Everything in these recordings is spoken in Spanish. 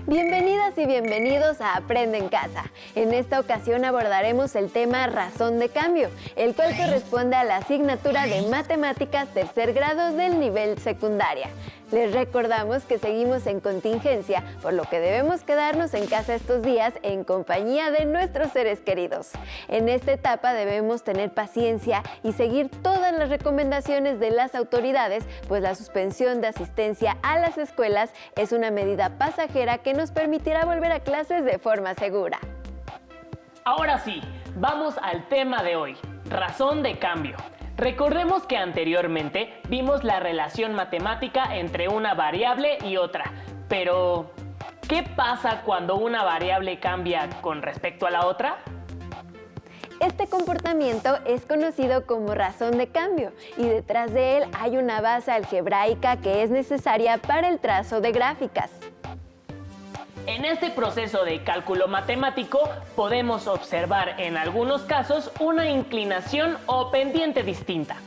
Bienvenidas y bienvenidos a Aprende en Casa. En esta ocasión abordaremos el tema razón de cambio, el cual corresponde a la asignatura de Matemáticas tercer grado del nivel secundaria. Les recordamos que seguimos en contingencia, por lo que debemos quedarnos en casa estos días en compañía de nuestros seres queridos. En esta etapa debemos tener paciencia y seguir todas las recomendaciones de las autoridades, pues la suspensión de asistencia a las escuelas es una medida pasajera que nos permitirá volver a clases de forma segura. Ahora sí, vamos al tema de hoy, razón de cambio. Recordemos que anteriormente vimos la relación matemática entre una variable y otra, pero ¿qué pasa cuando una variable cambia con respecto a la otra? Este comportamiento es conocido como razón de cambio y detrás de él hay una base algebraica que es necesaria para el trazo de gráficas. En este proceso de cálculo matemático podemos observar en algunos casos una inclinación o pendiente distinta.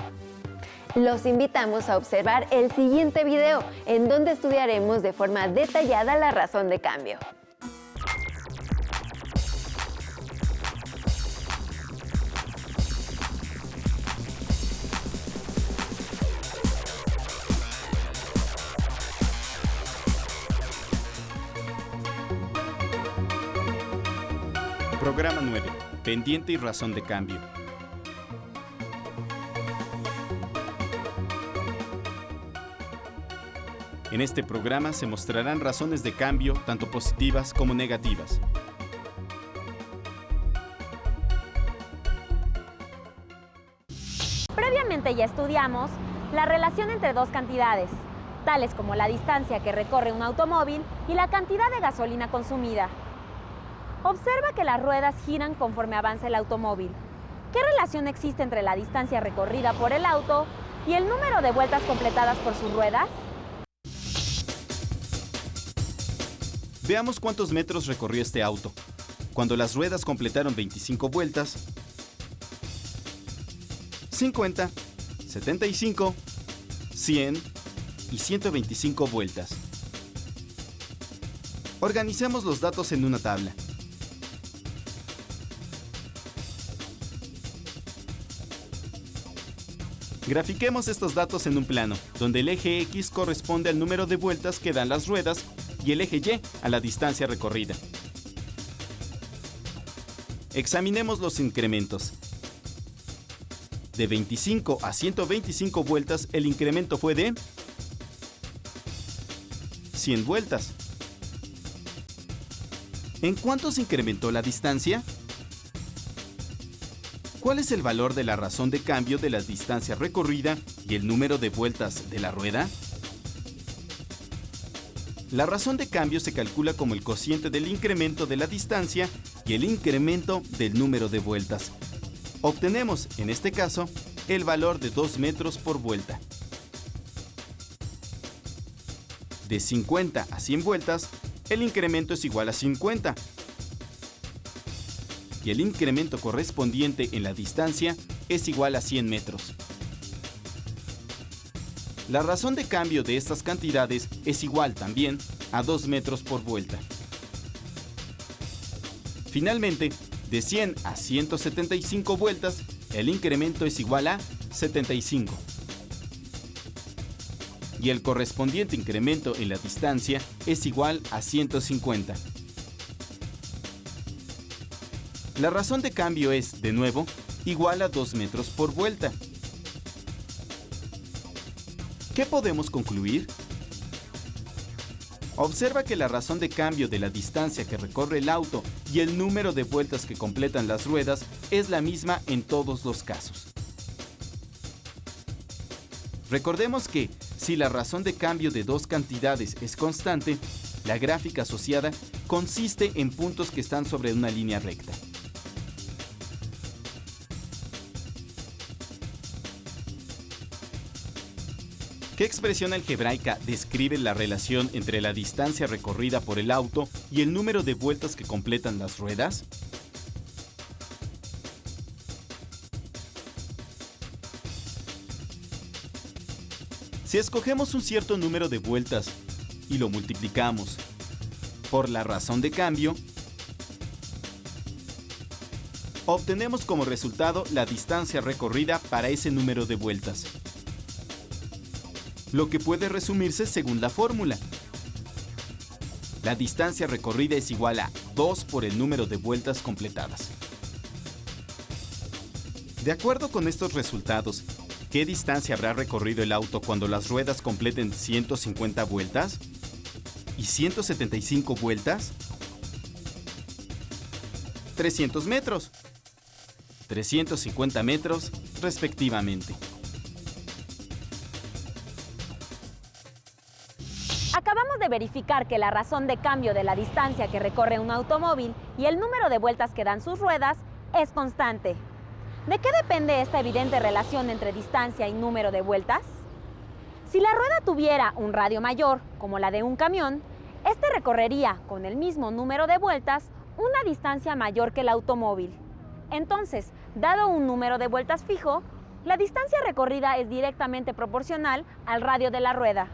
Los invitamos a observar el siguiente video, en donde estudiaremos de forma detallada la razón de cambio. Programa 9. Pendiente y razón de cambio. En este programa se mostrarán razones de cambio, tanto positivas como negativas. Previamente ya estudiamos la relación entre dos cantidades, tales como la distancia que recorre un automóvil y la cantidad de gasolina consumida. Observa que las ruedas giran conforme avanza el automóvil. ¿Qué relación existe entre la distancia recorrida por el auto y el número de vueltas completadas por sus ruedas? Veamos cuántos metros recorrió este auto. Cuando las ruedas completaron 25 vueltas, 50, 75, 100 y 125 vueltas. Organicemos los datos en una tabla. Grafiquemos estos datos en un plano, donde el eje X corresponde al número de vueltas que dan las ruedas y el eje Y a la distancia recorrida. Examinemos los incrementos. De 25 a 125 vueltas, el incremento fue de 100 vueltas. ¿En cuánto se incrementó la distancia? ¿Cuál es el valor de la razón de cambio de la distancia recorrida y el número de vueltas de la rueda? La razón de cambio se calcula como el cociente del incremento de la distancia y el incremento del número de vueltas. Obtenemos, en este caso, el valor de 2 metros por vuelta. De 50 a 100 vueltas, el incremento es igual a 50. Y el incremento correspondiente en la distancia es igual a 100 metros. La razón de cambio de estas cantidades es igual también a 2 metros por vuelta. Finalmente, de 100 a 175 vueltas, el incremento es igual a 75. Y el correspondiente incremento en la distancia es igual a 150. La razón de cambio es, de nuevo, igual a 2 metros por vuelta. ¿Qué podemos concluir? Observa que la razón de cambio de la distancia que recorre el auto y el número de vueltas que completan las ruedas es la misma en todos los casos. Recordemos que, si la razón de cambio de dos cantidades es constante, la gráfica asociada consiste en puntos que están sobre una línea recta. ¿Qué expresión algebraica describe la relación entre la distancia recorrida por el auto y el número de vueltas que completan las ruedas? Si escogemos un cierto número de vueltas y lo multiplicamos por la razón de cambio, obtenemos como resultado la distancia recorrida para ese número de vueltas, lo que puede resumirse según la fórmula. La distancia recorrida es igual a 2 por el número de vueltas completadas. De acuerdo con estos resultados, ¿qué distancia habrá recorrido el auto cuando las ruedas completen 150 vueltas? ¿Y 175 vueltas? 300 metros. 350 metros, respectivamente. Acabamos de verificar que la razón de cambio de la distancia que recorre un automóvil y el número de vueltas que dan sus ruedas es constante. ¿De qué depende esta evidente relación entre distancia y número de vueltas? Si la rueda tuviera un radio mayor, como la de un camión, este recorrería con el mismo número de vueltas una distancia mayor que el automóvil. Entonces, dado un número de vueltas fijo, la distancia recorrida es directamente proporcional al radio de la rueda.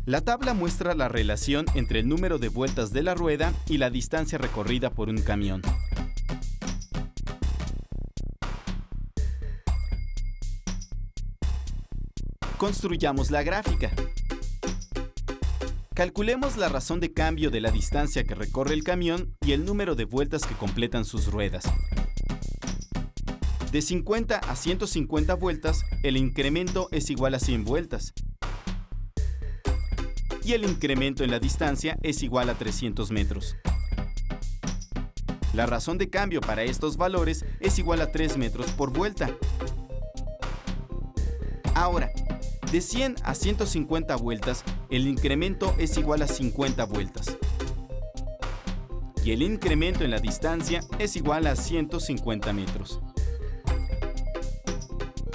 La tabla muestra la relación entre el número de vueltas de la rueda y la distancia recorrida por un camión. Construyamos la gráfica. Calculemos la razón de cambio de la distancia que recorre el camión y el número de vueltas que completan sus ruedas. De 50 a 150 vueltas, el incremento es igual a 100 vueltas. Y el incremento en la distancia es igual a 300 metros. La razón de cambio para estos valores es igual a 3 metros por vuelta. Ahora, de 100 a 150 vueltas, el incremento es igual a 50 vueltas. Y el incremento en la distancia es igual a 150 metros.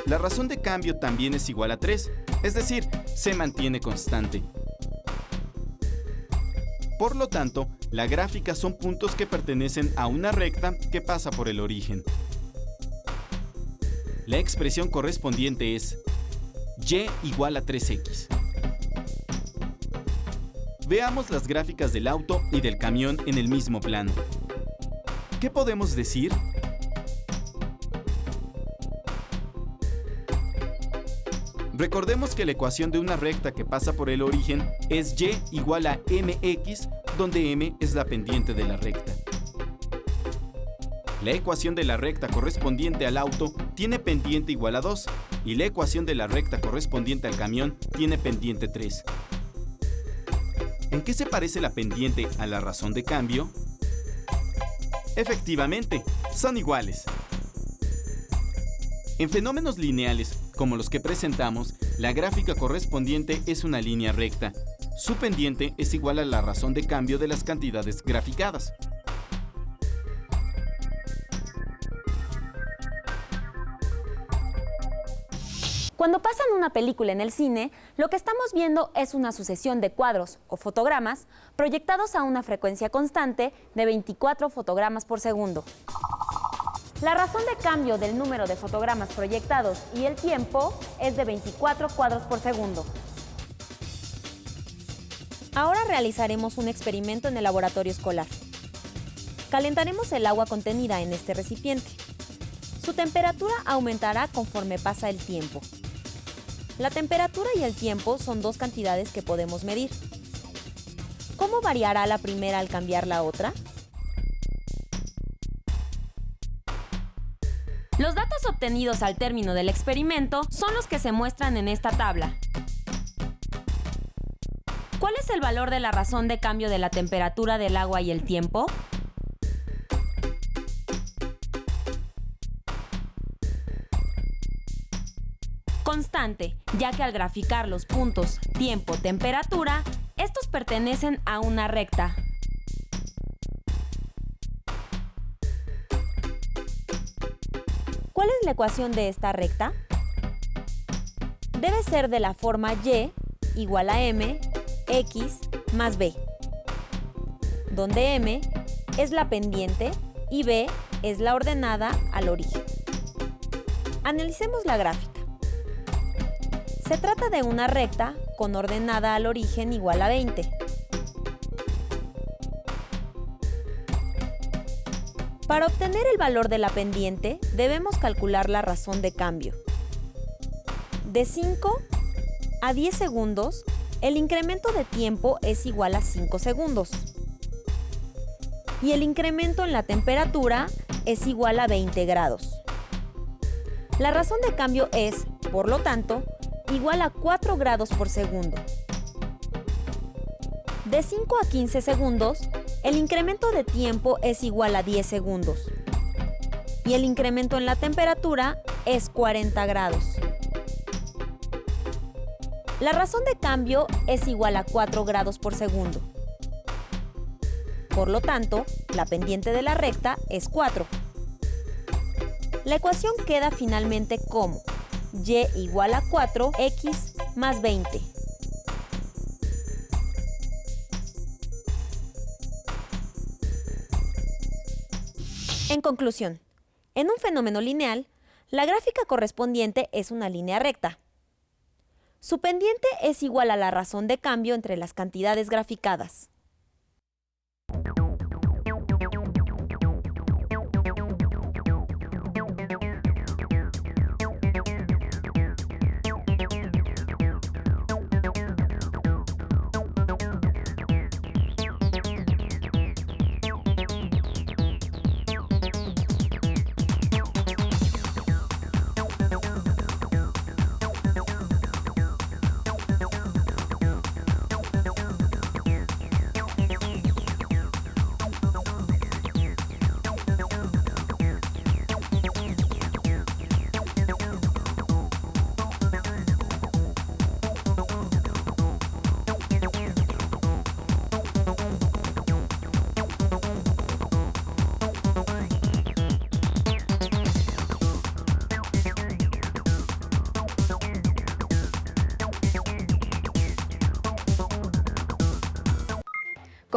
La razón de cambio también es igual a 3, es decir, se mantiene constante. Por lo tanto, la gráfica son puntos que pertenecen a una recta que pasa por el origen. La expresión correspondiente es y igual a 3x. Veamos las gráficas del auto y del camión en el mismo plano. ¿Qué podemos decir? Recordemos que la ecuación de una recta que pasa por el origen es y igual a mx, donde m es la pendiente de la recta. La ecuación de la recta correspondiente al auto tiene pendiente igual a 2 y la ecuación de la recta correspondiente al camión tiene pendiente 3. ¿En qué se parece la pendiente a la razón de cambio? Efectivamente, son iguales. En fenómenos lineales, como los que presentamos, la gráfica correspondiente es una línea recta. Su pendiente es igual a la razón de cambio de las cantidades graficadas. Cuando pasan una película en el cine, lo que estamos viendo es una sucesión de cuadros o fotogramas proyectados a una frecuencia constante de 24 fotogramas por segundo. La razón de cambio del número de fotogramas proyectados y el tiempo es de 24 cuadros por segundo. Ahora realizaremos un experimento en el laboratorio escolar. Calentaremos el agua contenida en este recipiente. Su temperatura aumentará conforme pasa el tiempo. La temperatura y el tiempo son dos cantidades que podemos medir. ¿Cómo variará la primera al cambiar la otra? Los datos obtenidos al término del experimento son los que se muestran en esta tabla. ¿Cuál es el valor de la razón de cambio de la temperatura del agua y el tiempo? Constante, ya que al graficar los puntos tiempo, temperatura, estos pertenecen a una recta. ¿Cuál es la ecuación de esta recta? Debe ser de la forma y igual a m, x más b, donde m es la pendiente y b es la ordenada al origen. Analicemos la gráfica. Se trata de una recta con ordenada al origen igual a 20 Para obtener el valor de la pendiente, debemos calcular la razón de cambio. De 5 a 10 segundos, el incremento de tiempo es igual a 5 segundos. Y el incremento en la temperatura es igual a 20 grados. La razón de cambio es, por lo tanto, igual a 4 grados por segundo. De 5 a 15 segundos, el incremento de tiempo es igual a 10 segundos. Y el incremento en la temperatura es 40 grados. La razón de cambio es igual a 4 grados por segundo. Por lo tanto, la pendiente de la recta es 4. La ecuación queda finalmente como y igual a 4x más 20. En conclusión, en un fenómeno lineal, la gráfica correspondiente es una línea recta. Su pendiente es igual a la razón de cambio entre las cantidades graficadas.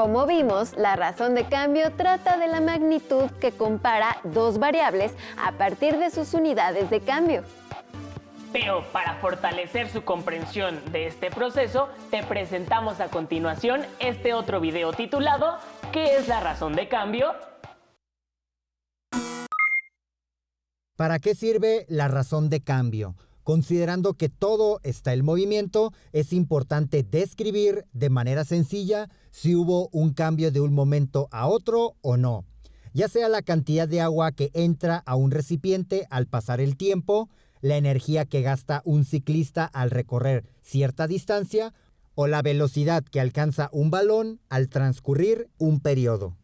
Como vimos, la razón de cambio trata de la magnitud que compara dos variables a partir de sus unidades de cambio. Pero para fortalecer su comprensión de este proceso, te presentamos a continuación este otro video titulado ¿Qué es la razón de cambio? ¿Para qué sirve la razón de cambio? Considerando que todo está en movimiento, es importante describir de manera sencilla si hubo un cambio de un momento a otro o no. Ya sea la cantidad de agua que entra a un recipiente al pasar el tiempo, la energía que gasta un ciclista al recorrer cierta distancia o la velocidad que alcanza un balón al transcurrir un periodo.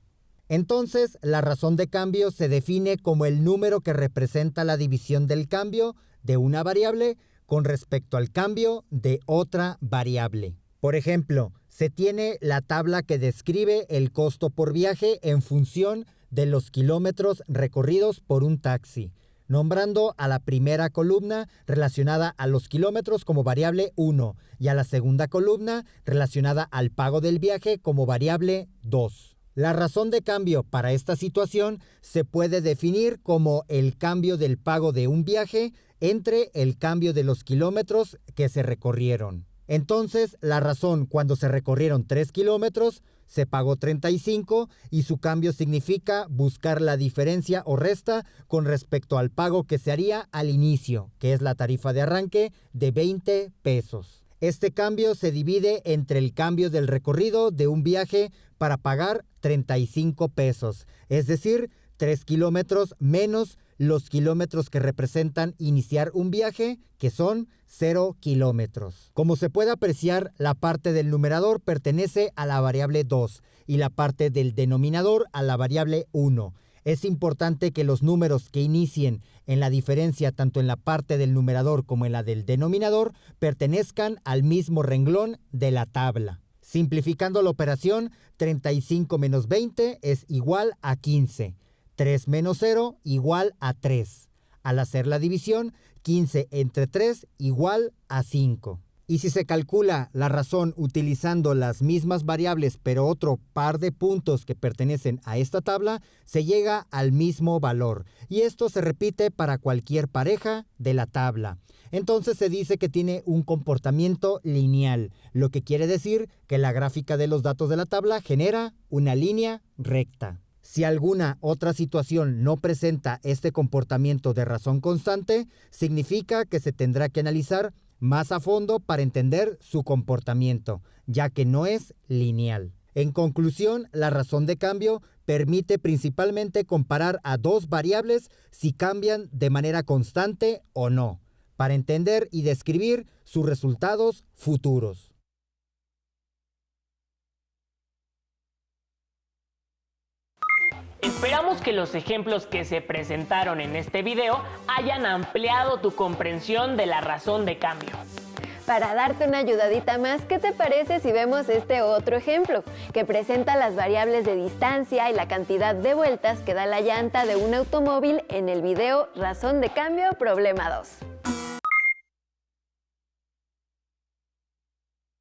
Entonces, la razón de cambio se define como el número que representa la división del cambio de una variable con respecto al cambio de otra variable. Por ejemplo, se tiene la tabla que describe el costo por viaje en función de los kilómetros recorridos por un taxi, nombrando a la primera columna relacionada a los kilómetros como variable 1 y a la segunda columna relacionada al pago del viaje como variable 2. La razón de cambio para esta situación se puede definir como el cambio del pago de un viaje entre el cambio de los kilómetros que se recorrieron. Entonces, la razón cuando se recorrieron 3 kilómetros, se pagó 35 y su cambio significa buscar la diferencia o resta con respecto al pago que se haría al inicio, que es la tarifa de arranque de 20 pesos. Este cambio se divide entre el cambio del recorrido de un viaje para pagar 35 pesos, es decir, 3 kilómetros menos los kilómetros que representan iniciar un viaje, que son 0 kilómetros. Como se puede apreciar, la parte del numerador pertenece a la variable 2 y la parte del denominador a la variable 1. Es importante que los números que inicien en la diferencia tanto en la parte del numerador como en la del denominador pertenezcan al mismo renglón de la tabla. Simplificando la operación, 35 menos 20 es igual a 15. 3 menos 0 igual a 3. Al hacer la división, 15 entre 3 igual a 5. Y si se calcula la razón utilizando las mismas variables pero otro par de puntos que pertenecen a esta tabla, se llega al mismo valor. Y esto se repite para cualquier pareja de la tabla. Entonces se dice que tiene un comportamiento lineal, lo que quiere decir que la gráfica de los datos de la tabla genera una línea recta. Si alguna otra situación no presenta este comportamiento de razón constante, significa que se tendrá que analizar más a fondo para entender su comportamiento, ya que no es lineal. En conclusión, la razón de cambio permite principalmente comparar a dos variables si cambian de manera constante o no, para entender y describir sus resultados futuros. Esperamos que los ejemplos que se presentaron en este video hayan ampliado tu comprensión de la razón de cambio. Para darte una ayudadita más, ¿qué te parece si vemos este otro ejemplo, que presenta las variables de distancia y la cantidad de vueltas que da la llanta de un automóvil en el video Razón de Cambio, problema 2?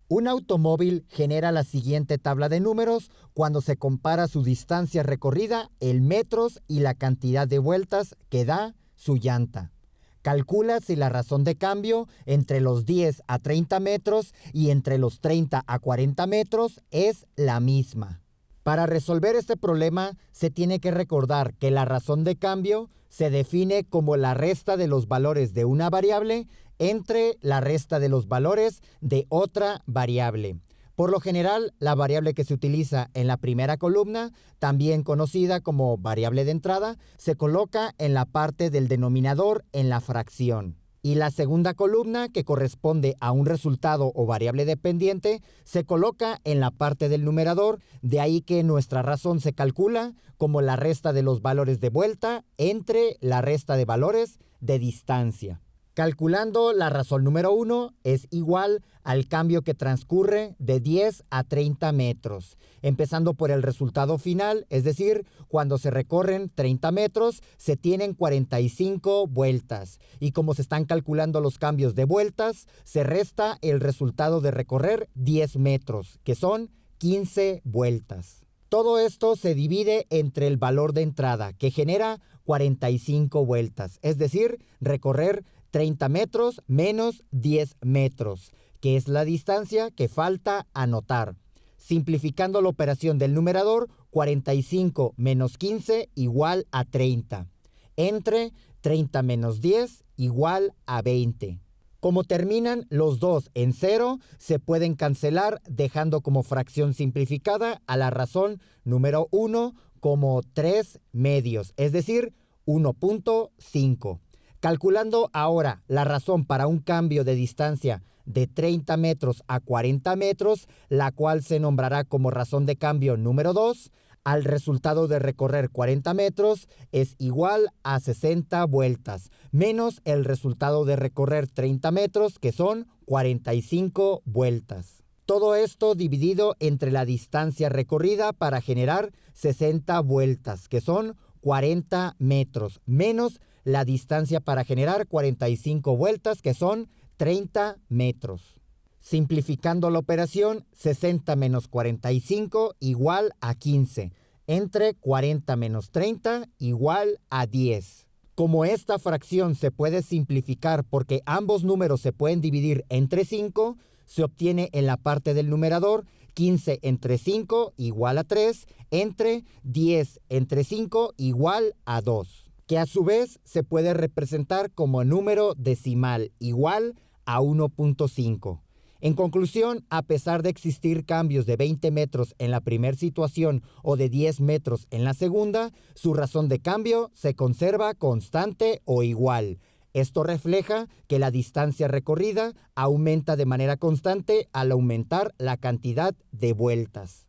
Un automóvil genera la siguiente tabla de números cuando se compara su distancia recorrida en metros y la cantidad de vueltas que da su llanta. Calcula si la razón de cambio entre los 10 a 30 metros y entre los 30 a 40 metros es la misma. Para resolver este problema, se tiene que recordar que la razón de cambio se define como la resta de los valores de una variable entre la resta de los valores de otra variable. Por lo general, la variable que se utiliza en la primera columna, también conocida como variable de entrada, se coloca en la parte del denominador en la fracción. Y la segunda columna, que corresponde a un resultado o variable dependiente, se coloca en la parte del numerador, de ahí que nuestra razón se calcula como la resta de los valores de vuelta entre la resta de valores de distancia. Calculando la razón número 1 es igual al cambio que transcurre de 10 a 30 metros. Empezando por el resultado final, es decir, cuando se recorren 30 metros, se tienen 45 vueltas. Y como se están calculando los cambios de vueltas, se resta el resultado de recorrer 10 metros, que son 15 vueltas. Todo esto se divide entre el valor de entrada, que genera 45 vueltas, es decir, recorrer 30 metros menos 10 metros, que es la distancia que falta anotar. Simplificando la operación del numerador, 45 menos 15 igual a 30. Entre 30 menos 10 igual a 20. Como terminan los dos en 0, se pueden cancelar dejando como fracción simplificada a la razón número 1 como 3 medios, es decir, 1.5. Calculando ahora la razón para un cambio de distancia de 30 metros a 40 metros, la cual se nombrará como razón de cambio número 2, al resultado de recorrer 40 metros es igual a 60 vueltas, menos el resultado de recorrer 30 metros, que son 45 vueltas. Todo esto dividido entre la distancia recorrida para generar 60 vueltas, que son 40 metros, menos la distancia para generar 45 vueltas, que son 30 metros. Simplificando la operación, 60 menos 45 igual a 15. Entre 40 menos 30 igual a 10. Como esta fracción se puede simplificar porque ambos números se pueden dividir entre 5, se obtiene en la parte del numerador 15 entre 5 igual a 3, entre 10 entre 5 igual a 2. Que a su vez se puede representar como número decimal igual a 1.5. En conclusión, a pesar de existir cambios de 20 metros en la primera situación o de 10 metros en la segunda, su razón de cambio se conserva constante o igual. Esto refleja que la distancia recorrida aumenta de manera constante al aumentar la cantidad de vueltas.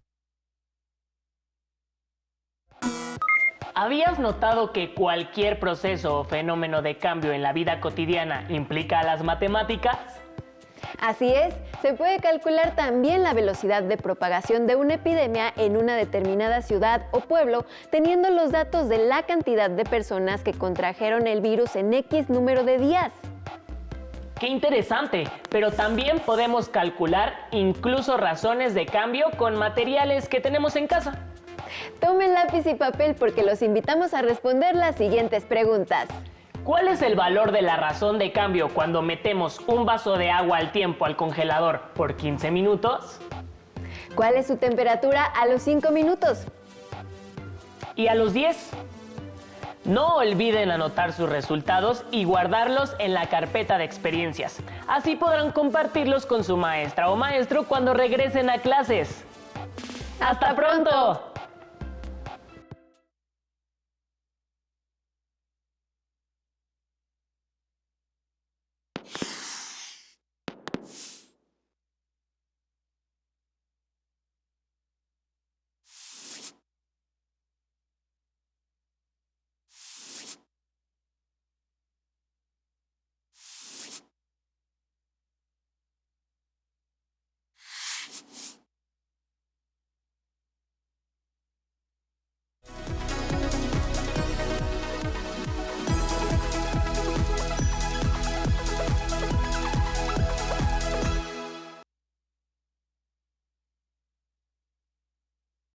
¿Habías notado que cualquier proceso o fenómeno de cambio en la vida cotidiana implica las matemáticas? Así es, se puede calcular también la velocidad de propagación de una epidemia en una determinada ciudad o pueblo, teniendo los datos de la cantidad de personas que contrajeron el virus en X número de días. ¡Qué interesante! Pero también podemos calcular incluso razones de cambio con materiales que tenemos en casa. Tomen lápiz y papel porque los invitamos a responder las siguientes preguntas. ¿Cuál es el valor de la razón de cambio cuando metemos un vaso de agua al tiempo al congelador por 15 minutos? ¿Cuál es su temperatura a los 5 minutos? ¿Y a los 10? No olviden anotar sus resultados y guardarlos en la carpeta de experiencias. Así podrán compartirlos con su maestra o maestro cuando regresen a clases. ¡Hasta pronto!